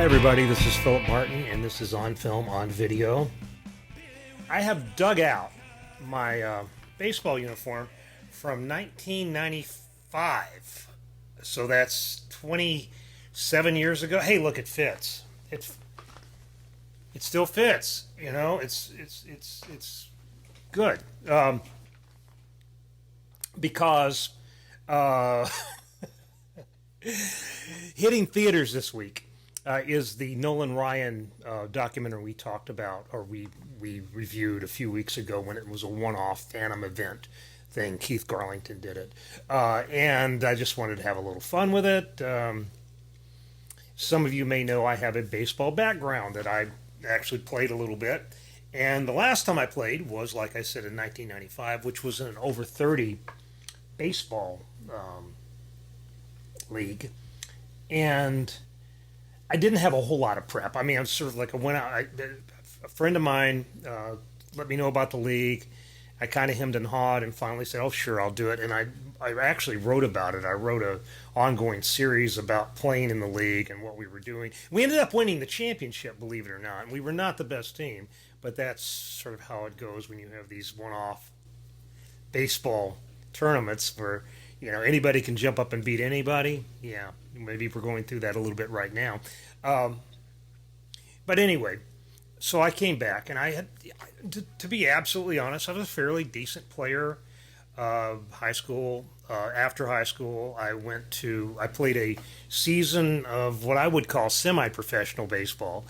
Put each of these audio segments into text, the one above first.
everybody, this is Philip Martin, and this is On Film, On Video. I have dug out my baseball uniform from 1995, so that's 27 years ago. Hey, look, it fits. It still fits. You know, it's good because hitting theaters this week is the Nolan Ryan documentary we talked about, or we reviewed a few weeks ago when it was a one-off Phantom event thing. Keith Garlington did it. And I just wanted to have a little fun with it. Some of you may know I have a baseball background, that I actually played a little bit. And the last time I played was, like I said, in 1995, which was in an over 30 baseball league. And I didn't have a whole lot of prep. I mean, I was sort of like, a friend of mine let me know about the league. I kind of hemmed and hawed and finally said, oh, sure, I'll do it. And I actually wrote about it. I wrote an ongoing series about playing in the league and what we were doing. We ended up winning the championship, believe it or not. And we were not the best team, but that's sort of how it goes when you have these one-off baseball tournaments where, you know, anybody can jump up and beat anybody. Yeah, maybe we're going through that a little bit right now. But anyway, so I came back, and I had, to be absolutely honest, I was a fairly decent player. High school, after high school, I played a season of what I would call semi-professional baseball.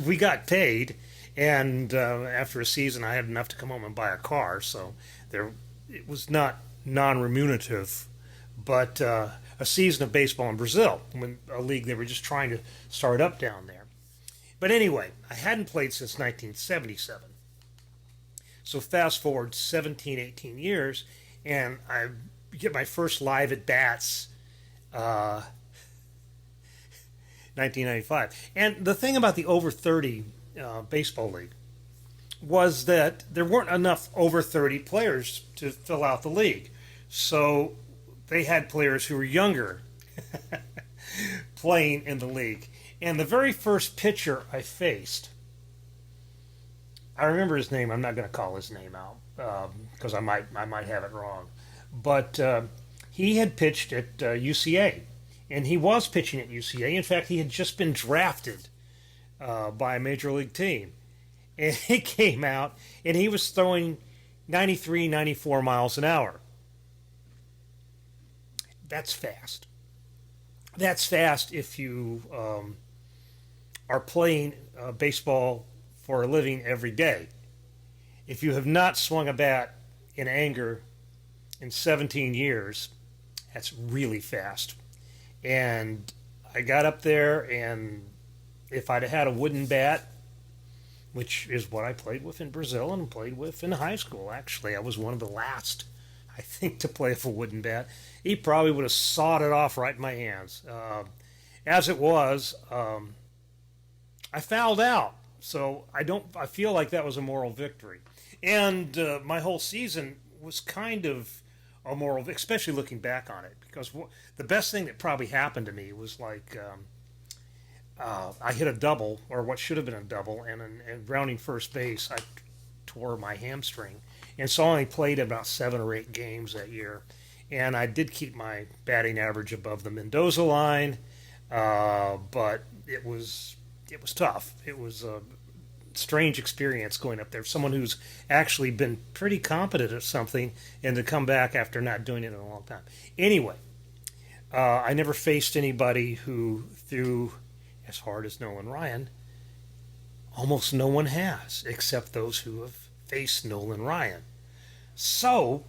We got paid, and after a season, I had enough to come home and buy a car, so it was not non-remunerative, but a season of baseball in Brazil, when a league they were just trying to start up down there. But anyway, I hadn't played since 1977. So fast forward 17, 18 years, and I get my first live at-bats 1995. And the thing about the over 30 baseball league was that there weren't enough over 30 players to fill out the league. So they had players who were younger playing in the league. And the very first pitcher I faced, I remember his name. I'm not going to call his name out because I might have it wrong. But he had pitched at UCA, and he was pitching at UCA. In fact, he had just been drafted by a major league team. And he came out, and he was throwing 93, 94 miles an hour. That's fast. That's fast if you are playing baseball for a living every day. If you have not swung a bat in anger in 17 years, that's really fast. And I got up there, and if I'd have had a wooden bat, which is what I played with in Brazil and played with in high school, actually, I was one of the last, I think, to play with a wooden bat. He probably would have sawed it off right in my hands. As it was, I fouled out. So I feel like that was a moral victory. And my whole season was kind of a moral, especially looking back on it, because the best thing that probably happened to me was like I hit a double, or what should have been a double, and rounding first base, I tore my hamstring. And so I only played about 7 or 8 games that year. And I did keep my batting average above the Mendoza line, but it was tough. It was a strange experience going up there. Someone who's actually been pretty competent at something, and to come back after not doing it in a long time. Anyway, I never faced anybody who threw as hard as Nolan Ryan. Almost no one has, except those who have faced Nolan Ryan. So,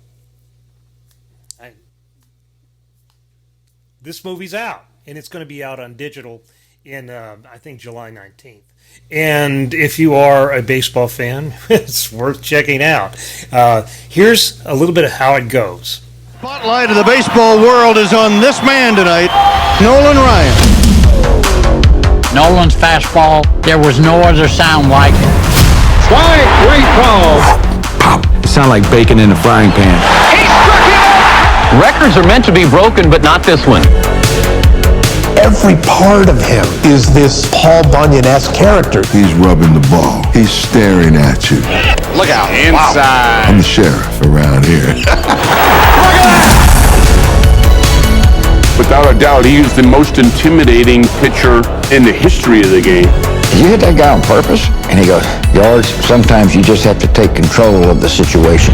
this movie's out, and it's going to be out on digital in, I think, July 19th. And if you are a baseball fan, it's worth checking out. Here's a little bit of how it goes. Spotlight of the baseball world is on this man tonight, Nolan Ryan. Nolan's fastball, there was no other sound like it. Strike, great call. Pop, it sounded like bacon in a frying pan. He struck him out. Records are meant to be broken, but not this one. Every part of him is this Paul Bunyan-esque character. He's rubbing the ball. He's staring at you. Look out. Inside. I'm the sheriff around here. Without a doubt, he is the most intimidating pitcher in the history of the game. Did you hit that guy on purpose? And he goes, George, sometimes you just have to take control of the situation.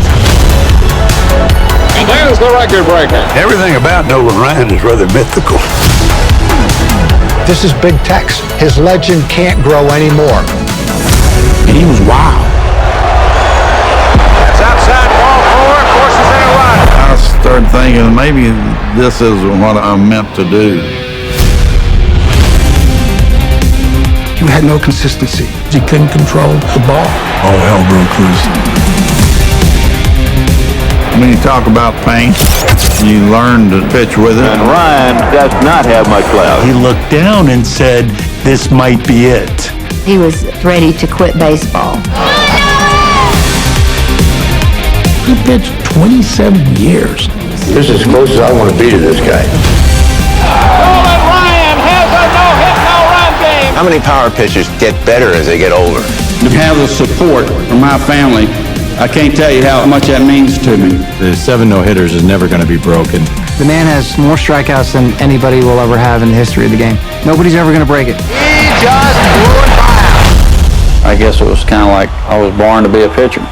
And there's the record breaker. Everything about Nolan Ryan is rather mythical. This is big text. His legend can't grow anymore. And he was wild. It's outside ball four, forces in a run. I started thinking maybe this is what I'm meant to do. You had no consistency. He couldn't control the ball. All hell broke loose. When you talk about pain, you learn to pitch with it. And Ryan does not have much left. He looked down and said, "This might be it." He was ready to quit baseball. He pitched 27 years. This is as close as I want to be to this guy. Nolan Ryan has a no-hit, no-run game. How many power pitchers get better as they get older? To have the support from my family, I can't tell you how much that means to me. The 7 no-hitters is never going to be broken. The man has more strikeouts than anybody will ever have in the history of the game. Nobody's ever going to break it. He just blew it by. I guess it was kind of like I was born to be a pitcher.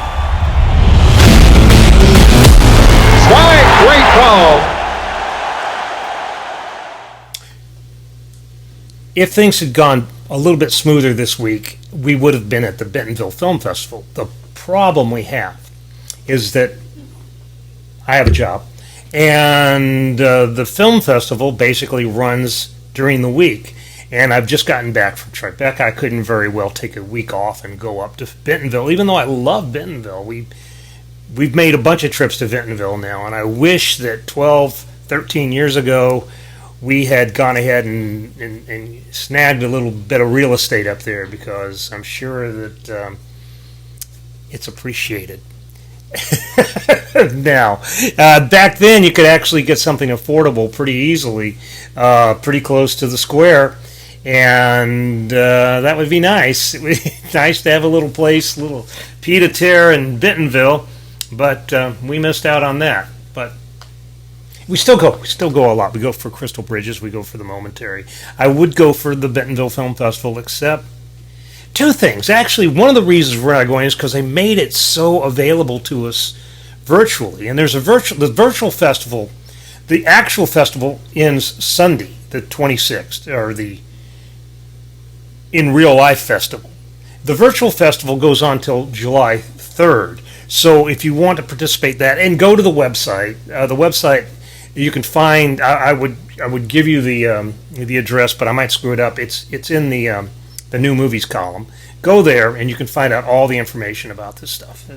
Strike, great call. If things had gone a little bit smoother this week, we would have been at the Bentonville Film Festival. The problem we have is that I have a job, and the film festival basically runs during the week. And I've just gotten back from Tribeca. I couldn't very well take a week off and go up to Bentonville, even though I love Bentonville. We've made a bunch of trips to Bentonville now, and I wish that 12, 13 years ago we had gone ahead and snagged a little bit of real estate up there, because I'm sure that it's appreciated. Now, back then you could actually get something affordable pretty easily, pretty close to the square, and that would be nice. It would be nice to have a little place, little pied-à-terre in Bentonville, but we missed out on that. But we still go a lot. We go for Crystal Bridges, we go for the Momentary. I would go for the Bentonville Film Festival, except two things. Actually, one of the reasons we're not going is because they made it so available to us virtually. And there's the virtual festival. The actual festival ends Sunday, the 26th, or the in real life festival. The virtual festival goes on till July 3rd. So if you want to participate in that, and go to the website you can find. I would give you the address, but I might screw it up. It's in the new movies column. Go there and you can find out all the information about this stuff.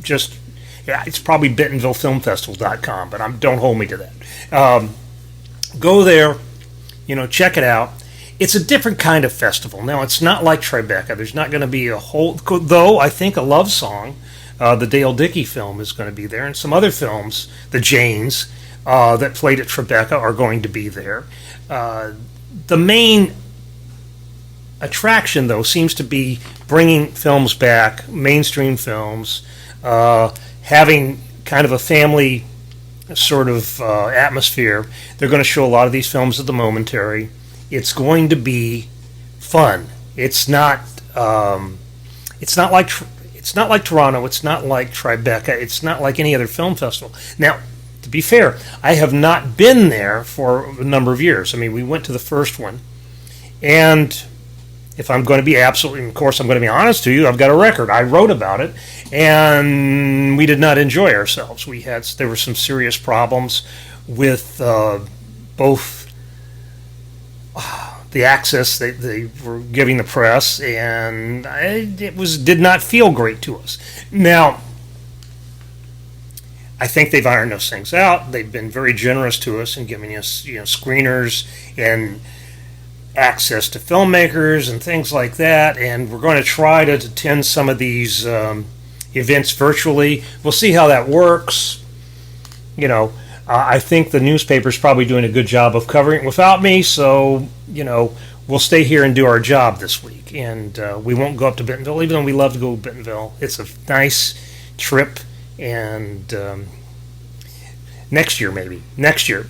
It's probably BentonvilleFilmFestival.com, but don't hold me to that. Go there, check it out. It's a different kind of festival. Now, it's not like Tribeca. There's not going to be a whole, though I think a love song, the Dale Dickey film, is going to be there, and some other films, the Janes, that played at Tribeca, are going to be there. The main attraction, though, seems to be bringing films back, mainstream films, having kind of a family sort of atmosphere. They're going to show a lot of these films at the Momentary. It's going to be fun. It's not like Toronto. It's not like Tribeca. It's not like any other film festival. Now, to be fair, I have not been there for a number of years. I mean, we went to the first one, and if I'm going to be absolutely, of course, I'm going to be honest to you, I've got a record. I wrote about it, and we did not enjoy ourselves. There were some serious problems with both the access they were giving the press, and it did not feel great to us. Now, I think they've ironed those things out. They've been very generous to us in giving us, screeners and access to filmmakers and things like that. And we're going to try to attend some of these events virtually. We'll see how that works. I think the newspaper's probably doing a good job of covering it without me, so, we'll stay here and do our job this week. And we won't go up to Bentonville, even though we love to go to Bentonville. It's a nice trip, and next year, maybe. Next year.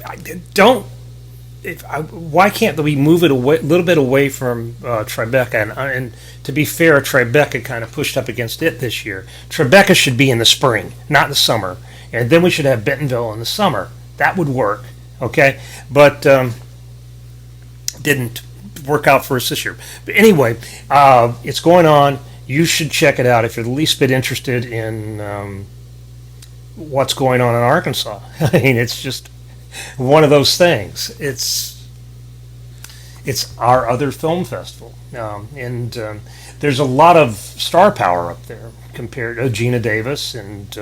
Why can't we move it a little bit away from Tribeca? And to be fair, Tribeca kind of pushed up against it this year. Tribeca should be in the spring, not in the summer. And then we should have Bentonville in the summer. That would work, okay? But didn't work out for us this year. But anyway, it's going on. You should check it out if you're the least bit interested in what's going on in Arkansas. I mean, it's just one of those things. It's our other film festival, and there's a lot of star power up there compared to Gina Davis, and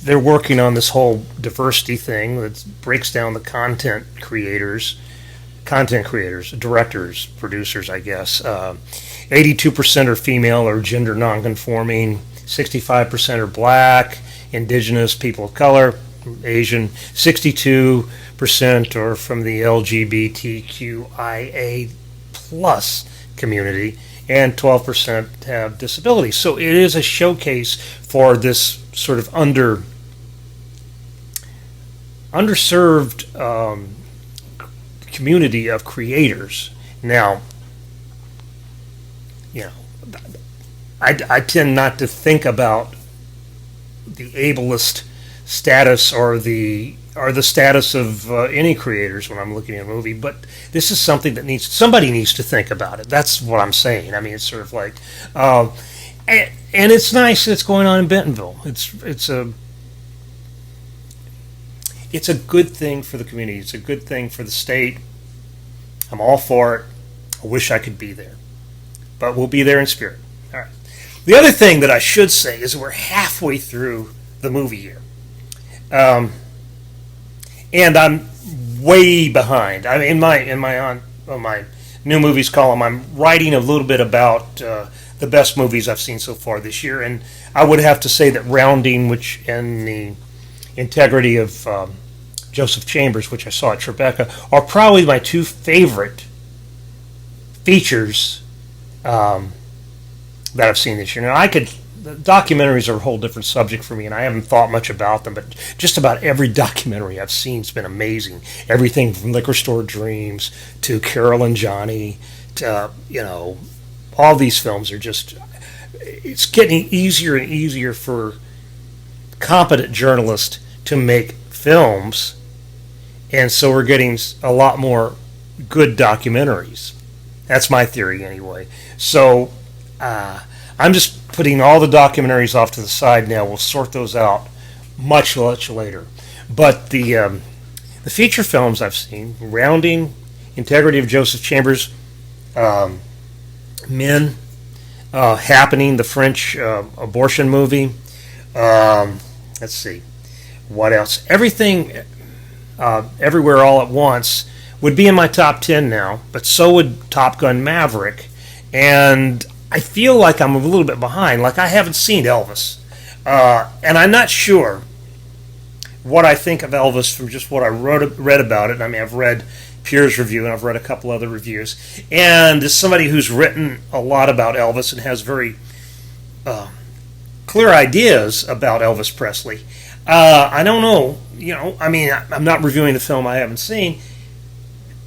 they're working on this whole diversity thing that breaks down the content creators, directors, producers, I guess. 82% are female or gender nonconforming, 65% are black, indigenous, people of color, Asian, 62% are from the LGBTQIA plus community, and 12% have disabilities. So it is a showcase for this sort of underserved community of creators. Now, I tend not to think about the ableist status or the status of any creators when I'm looking at a movie, but this is something that somebody needs to think about it. That's what I'm saying. I mean, it's sort of like, and it's nice that it's going on in Bentonville. It's a good thing for the community. It's a good thing for the state. I'm all for it. I wish I could be there, but we'll be there in spirit. All right. The other thing that I should say is we're halfway through the movie year. And I'm way behind. I mean, on my new movies column, I'm writing a little bit about the best movies I've seen so far this year, and I would have to say that Rounding, and the Integrity of Joseph Chambers, which I saw at Tribeca, are probably my two favorite features that I've seen this year. Now, the documentaries are a whole different subject for me, and I haven't thought much about them, but just about every documentary I've seen has been amazing. Everything from Liquor Store Dreams to Carol and Johnny to, all these films are just, it's getting easier and easier for competent journalists to make films, and so we're getting a lot more good documentaries. That's my theory anyway. So I'm just putting all the documentaries off to the side now. We'll sort those out much later. But the feature films I've seen, Rounding, Integrity of Joseph Chambers, Men, Happening, the French abortion movie. Let's see. What else? Everything, Everywhere All at Once would be in my top 10 now, but so would Top Gun Maverick. And I feel like I'm a little bit behind. Like I haven't seen Elvis. And I'm not sure what I think of Elvis from just what I read about it. I mean, I've read Pierre's review, and I've read a couple other reviews. And as somebody who's written a lot about Elvis and has very clear ideas about Elvis Presley, I don't know. I mean, I'm not reviewing the film I haven't seen.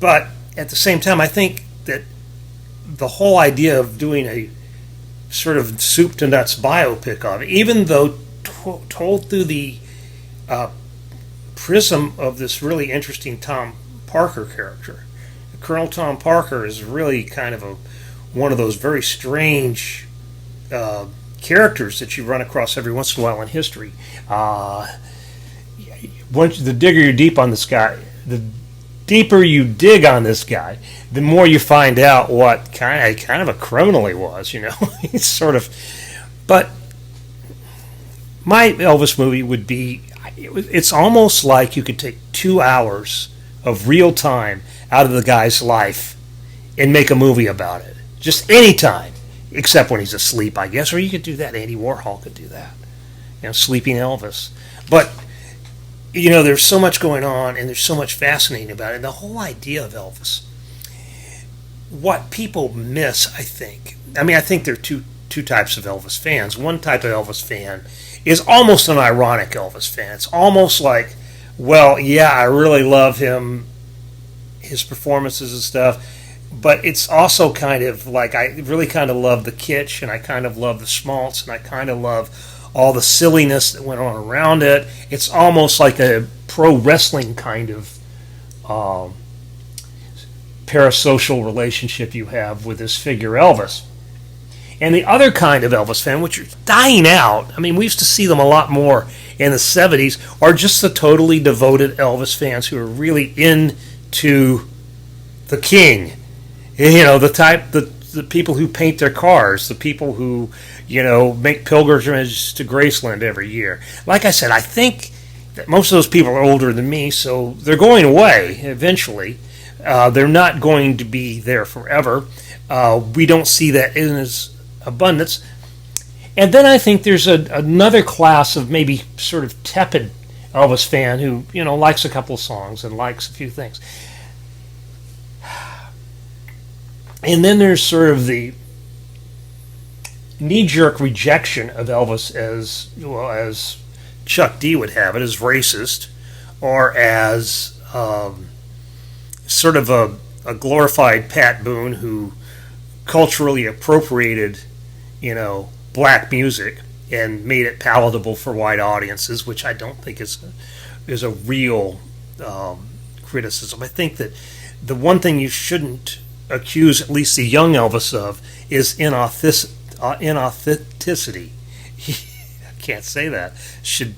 But at the same time, I think that the whole idea of doing a sort of soup to nuts biopic of it, even though told through the prism of this really interesting Tom Parker character. Colonel Tom Parker is really kind of one of those very strange characters that you run across every once in a while in history. The digger you deep on this guy, the deeper you dig on this guy, the more you find out what kind of a criminal he was. He's sort of. But my Elvis movie would be. It's almost like you could take 2 hours of real time out of the guy's life and make a movie about it. Just any time, except when he's asleep, I guess. Or you could do that. Andy Warhol could do that. Sleeping Elvis. But there's so much going on and there's so much fascinating about it. And the whole idea of Elvis, what people miss, I think there are two types of Elvis fans. One type of Elvis fan is almost an ironic Elvis fan. It's almost like, well, yeah, I really love him, his performances and stuff, but it's also kind of like, I really kind of love the kitsch, and I kind of love the schmaltz, and I kind of love all the silliness that went on around it. It's almost like a pro wrestling kind of parasocial relationship you have with this figure Elvis. And the other kind of Elvis fan, which are dying out, we used to see them a lot more in the 70s, are just the totally devoted Elvis fans who are really into the king. The people who paint their cars, the people who, make pilgrimages to Graceland every year. Like I said, I think that most of those people are older than me, so they're going away eventually. They're not going to be there forever. We don't see that in as abundance. And then I think there's another class of maybe sort of tepid Elvis fan who, likes a couple of songs and likes a few things. And then there's sort of the knee-jerk rejection of Elvis as Chuck D would have it, as racist, or as sort of a glorified Pat Boone who culturally appropriated, black music and made it palatable for white audiences, which I don't think is a real criticism. I think that the one thing you shouldn't accuse at least the young Elvis of is inauthenticity. I can't say that. Should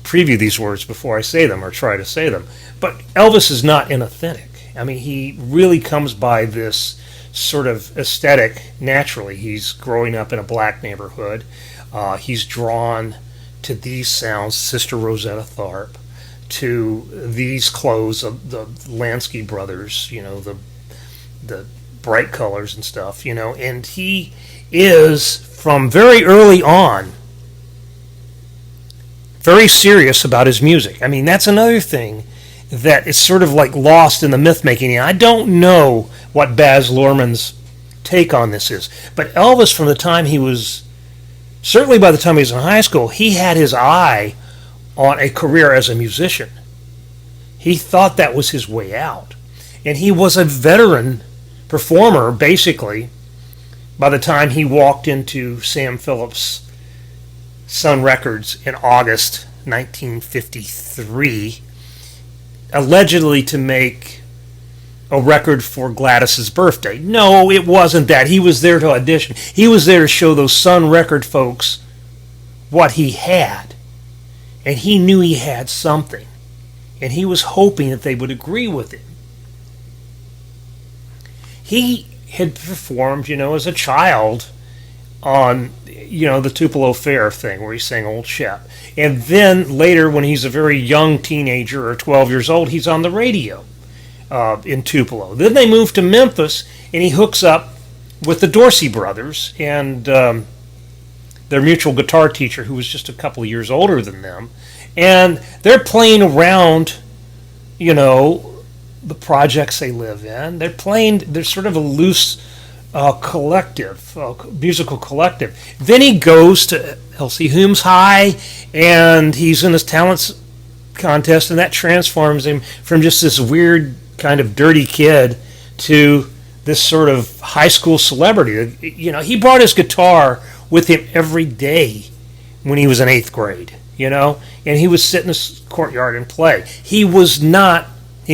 preview these words before I say them or try to say them. But Elvis is not inauthentic. He really comes by this sort of aesthetic naturally. He's growing up in a black neighborhood. He's drawn to these sounds, Sister Rosetta Tharpe, to these clothes of the Lansky brothers, the bright colors and stuff, and he is, from very early on, very serious about his music. That's another thing that is sort of like lost in the myth-making. I don't know what Baz Luhrmann's take on this is, but Elvis, from the time he was, certainly by the time he was in high school, he had his eye on a career as a musician. He thought that was his way out. And he was a veteran performer, basically, by the time he walked into Sam Phillips' Sun Records in August 1953, allegedly to make a record for Gladys's birthday. No, it wasn't that. He was there to audition. He was there to show those Sun Record folks what he had. And he knew he had something. And he was hoping that they would agree with him. He had performed, as a child on, the Tupelo Fair thing where he sang Old Shep. And then later, when he's a very young teenager or 12 years old, he's on the radio in Tupelo. Then they move to Memphis, and he hooks up with the Dorsey brothers and their mutual guitar teacher, who was just a couple of years older than them. And they're playing around, the projects they live in. They're sort of a loose collective, musical collective. Then he goes to Elsie Hume's High, and he's in this talents contest, and that transforms him from just this weird kind of dirty kid to this sort of high school celebrity. He brought his guitar with him every day when he was in 8th grade, and he would sit in the courtyard and play. He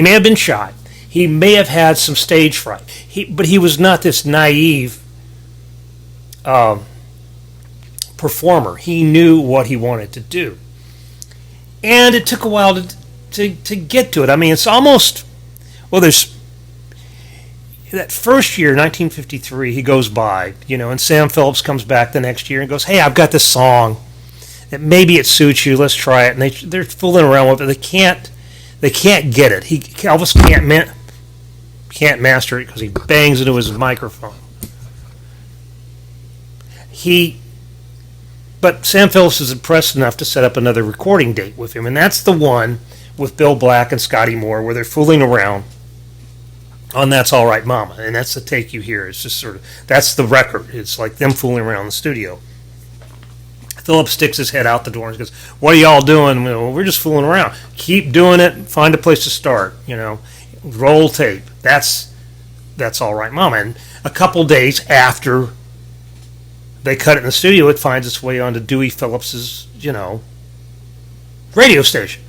may have been shy. He may have had some stage fright. But he was not this naive performer. He knew what he wanted to do. And it took a while to get to it. It's almost, there's that first year, 1953, he goes by, and Sam Phillips comes back the next year and goes, hey, I've got this song that maybe it suits you, let's try it. And they're fooling around with it. They can't get it. Elvis can't master it because he bangs into his microphone. He But Sam Phillips is impressed enough to set up another recording date with him, and that's the one with Bill Black and Scotty Moore where they're fooling around on That's All Right Mama, and that's the take you hear. It's just sort of, that's the record. It's like them fooling around in the studio. Phillips sticks his head out the door and goes, "What are y'all doing?" "Well, we're just fooling around." "Keep doing it. Find a place to start. Roll tape. That's All Right Mama." And a couple days after they cut it in the studio, it finds its way onto Dewey Phillips's, radio station.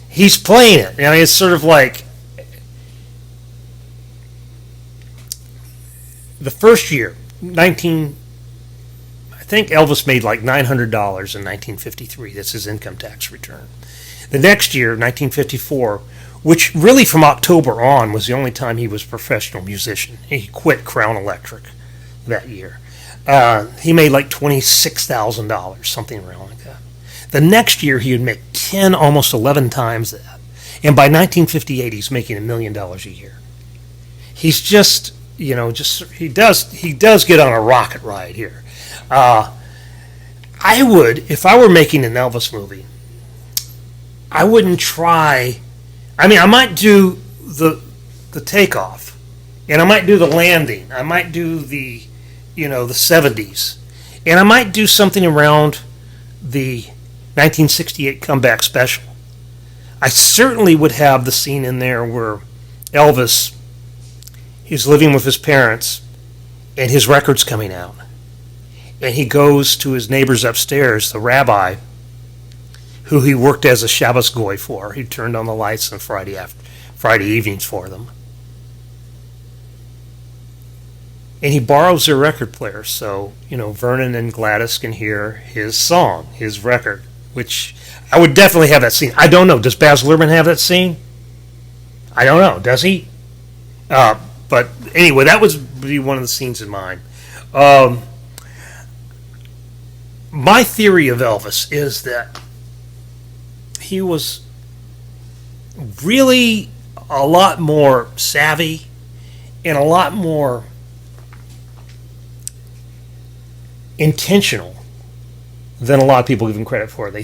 He's playing it. It's sort of like the first year, I think Elvis made like $900 in 1953. That's his income tax return. The next year, 1954, which really from October on was the only time he was a professional musician. He quit Crown Electric that year. He made like $26,000, something around like that. The next year, he would make 10, almost 11 times that. And by 1958, he's making $1 million a year. He's just, he does get on a rocket ride here. I would, if I were making an Elvis movie, I wouldn't try. I might do the takeoff, and I might do the landing. I might do the 70s, and I might do something around the 1968 comeback special. I certainly would have the scene in there where Elvis is living with his parents, and his record's coming out. And he goes to his neighbors upstairs, the rabbi, who he worked as a Shabbos goy for. He turned on the lights on Friday evenings for them. And he borrows their record player, so, Vernon and Gladys can hear his song, his record, which I would definitely have that scene. I don't know. Does Baz Luhrmann have that scene? I don't know. Does he? But anyway, that would be one of the scenes in mine. My theory of Elvis is that he was really a lot more savvy and a lot more intentional than a lot of people give him credit for. They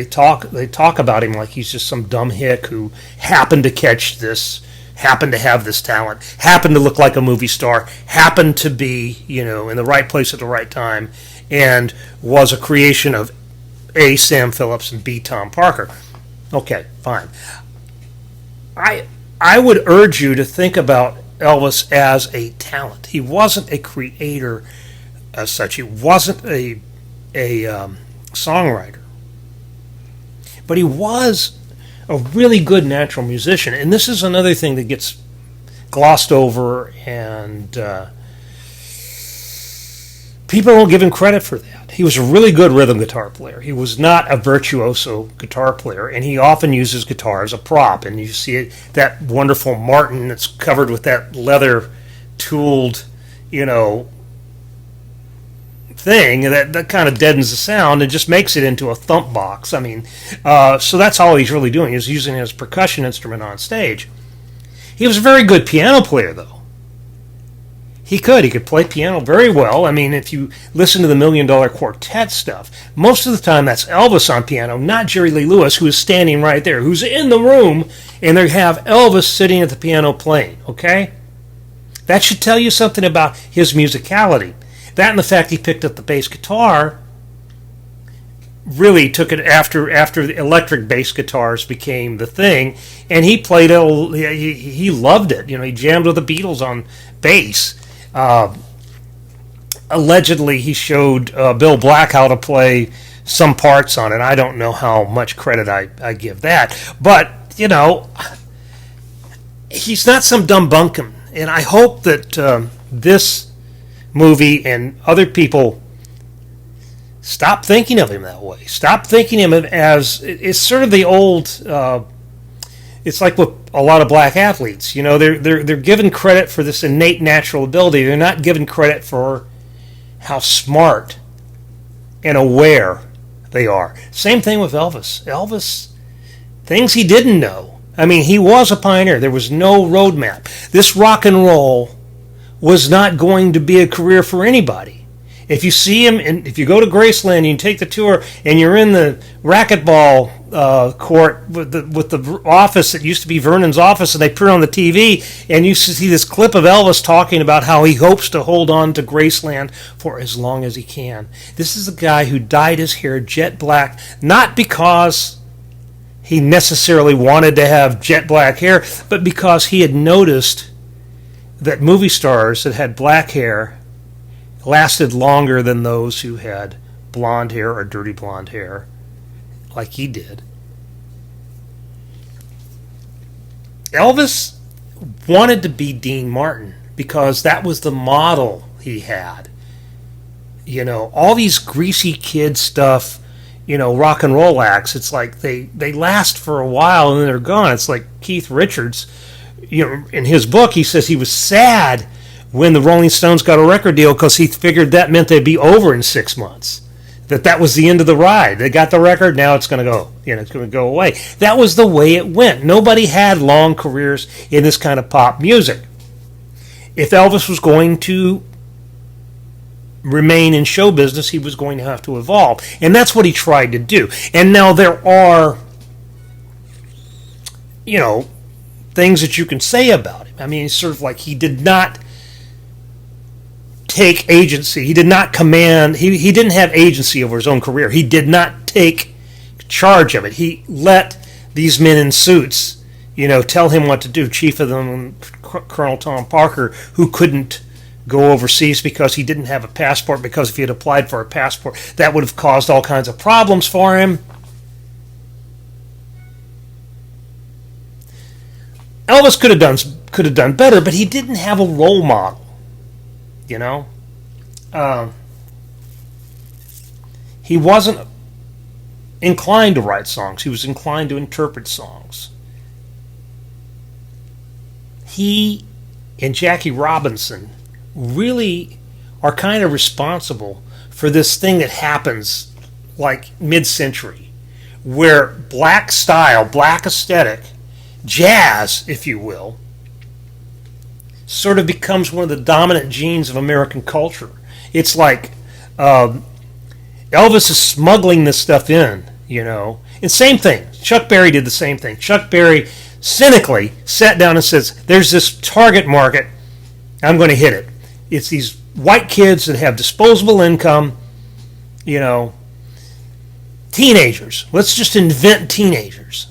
talk about him like he's just some dumb hick who happened to catch this, happened to have this talent, happened to look like a movie star, happened to be, in the right place at the right time, and was a creation of A, Sam Phillips, and B, Tom Parker. Okay, fine. I would urge you to think about Elvis as a talent. He wasn't a creator as such. He wasn't a songwriter. But he was a really good natural musician. And this is another thing that gets glossed over, and people don't give him credit for that. He was a really good rhythm guitar player. He was not a virtuoso guitar player, and he often uses guitar as a prop. And you see it, that wonderful Martin that's covered with that leather tooled, thing that kind of deadens the sound and just makes it into a thump box. So that's all he's really doing, is using it as a percussion instrument on stage. He was a very good piano player, though. He could play piano very well. If you listen to the $1 Million Quartet stuff, most of the time that's Elvis on piano, not Jerry Lee Lewis, who is standing right there, who's in the room, and they have Elvis sitting at the piano playing, okay? That should tell you something about his musicality. That and the fact he picked up the bass guitar really took it after the electric bass guitars became the thing, and he played it. He loved it. He jammed with the Beatles on bass. Allegedly, he showed Bill Black how to play some parts on it. I don't know how much credit I give that, but he's not some dumb bunkum. And I hope that this movie and other people stop thinking of him that way. Stop thinking of him as, it's sort of the old, it's like with a lot of black athletes. They're given credit for this innate natural ability. They're not given credit for how smart and aware they are. Same thing with Elvis. Elvis, things he didn't know. He was a pioneer. There was no roadmap. This rock and roll was not going to be a career for anybody. If you see him, and if you go to Graceland, you can take the tour, and you're in the racquetball court with the office that used to be Vernon's office, and they put it on the TV, and you see this clip of Elvis talking about how he hopes to hold on to Graceland for as long as he can. This is a guy who dyed his hair jet black, not because he necessarily wanted to have jet black hair, but because he had noticed that movie stars that had black hair lasted longer than those who had blonde hair or dirty blonde hair, like he did. Elvis wanted to be Dean Martin because that was the model he had. You know, all these greasy kid stuff, you know, rock and roll acts, it's like they last for a while and then they're gone. It's like Keith Richards, you know, in his book, he says he was sad when the Rolling Stones got a record deal because he figured that meant they'd be over in 6 months. That was the end of the ride. They got the record, now it's going to go. You know, it's going to go away. That was the way it went. Nobody had long careers in this kind of pop music. If Elvis was going to remain in show business, he was going to have to evolve. And that's what he tried to do. And now there are, you know, things that you can say about him. I mean, it's sort of like he did not take agency. He did not command. He didn't have agency over his own career. He did not take charge of it. He let these men in suits, you know, tell him what to do. Chief of them, Colonel Tom Parker, who couldn't go overseas because he didn't have a passport, because if he had applied for a passport, that would have caused all kinds of problems for him. Elvis could have done better, but he didn't have a role model. You know, he wasn't inclined to write songs. He was inclined to interpret songs. He and Jackie Robinson really are kind of responsible for this thing that happens like mid-century, where black style, black aesthetic, jazz, if you will, sort of becomes one of the dominant genes of American culture. It's like Elvis is smuggling this stuff in, you know. And same thing. Chuck Berry did the same thing. Chuck Berry cynically sat down and says, there's this target market, I'm going to hit it. It's these white kids that have disposable income, you know, teenagers. Let's just invent teenagers.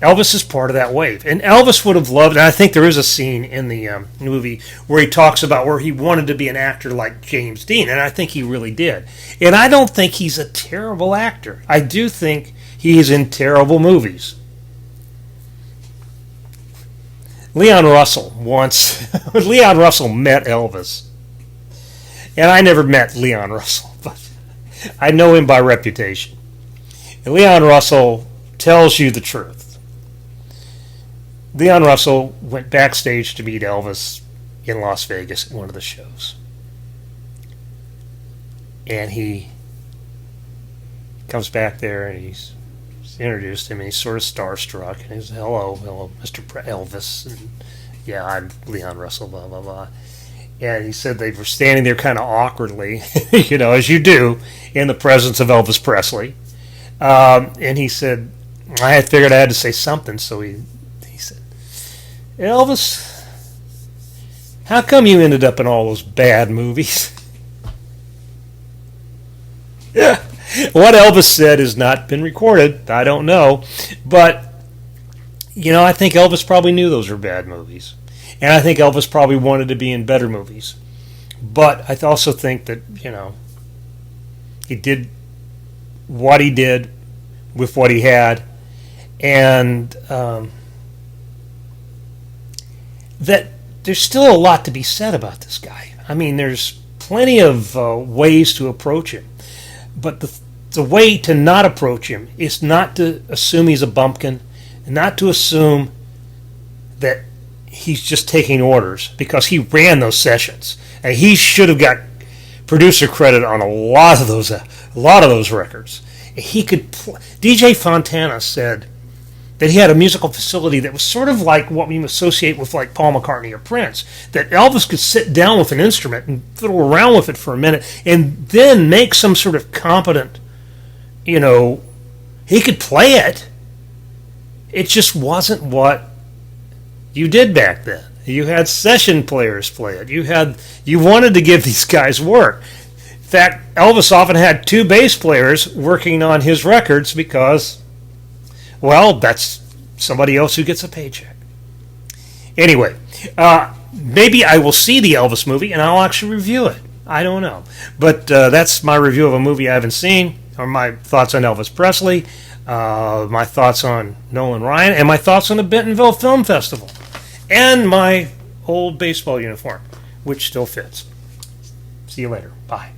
Elvis is part of that wave. And Elvis would have loved, and I think there is a scene in the movie where he talks about where he wanted to be an actor like James Dean, and I think he really did. And I don't think he's a terrible actor. I do think he is in terrible movies. Leon Russell met Elvis. And I never met Leon Russell, but I know him by reputation. And Leon Russell tells you the truth. Leon Russell went backstage to meet Elvis in Las Vegas at one of the shows. And he comes back there and he's introduced him and he's sort of starstruck. And he's, hello, Mr. Elvis. And, yeah, I'm Leon Russell, blah, blah, blah. And he said they were standing there kind of awkwardly, you know, as you do, in the presence of Elvis Presley. And he said, I had figured I had to say something, so he said, Elvis, how come you ended up in all those bad movies? Yeah. What Elvis said has not been recorded. I don't know. But, you know, I think Elvis probably knew those were bad movies. And I think Elvis probably wanted to be in better movies. But I also think that, you know, he did what he did with what he had. And that there's still a lot to be said about this guy. I mean, there's plenty of ways to approach him. But the way to not approach him is not to assume he's a bumpkin, and not to assume that he's just taking orders, because he ran those sessions. And he should have got producer credit on a lot of those records. He could. DJ Fontana said that he had a musical facility that was sort of like what we associate with like Paul McCartney or Prince, that Elvis could sit down with an instrument and fiddle around with it for a minute and then make some sort of competent, he could play it. It just wasn't what you did back then. You had session players play it. You wanted to give these guys work. In fact, Elvis often had 2 bass players working on his records because, well, that's somebody else who gets a paycheck. Anyway, maybe I will see the Elvis movie and I'll actually review it. I don't know. But that's my review of a movie I haven't seen, or my thoughts on Elvis Presley, my thoughts on Nolan Ryan, and my thoughts on the Bentonville Film Festival, and my old baseball uniform, which still fits. See you later. Bye.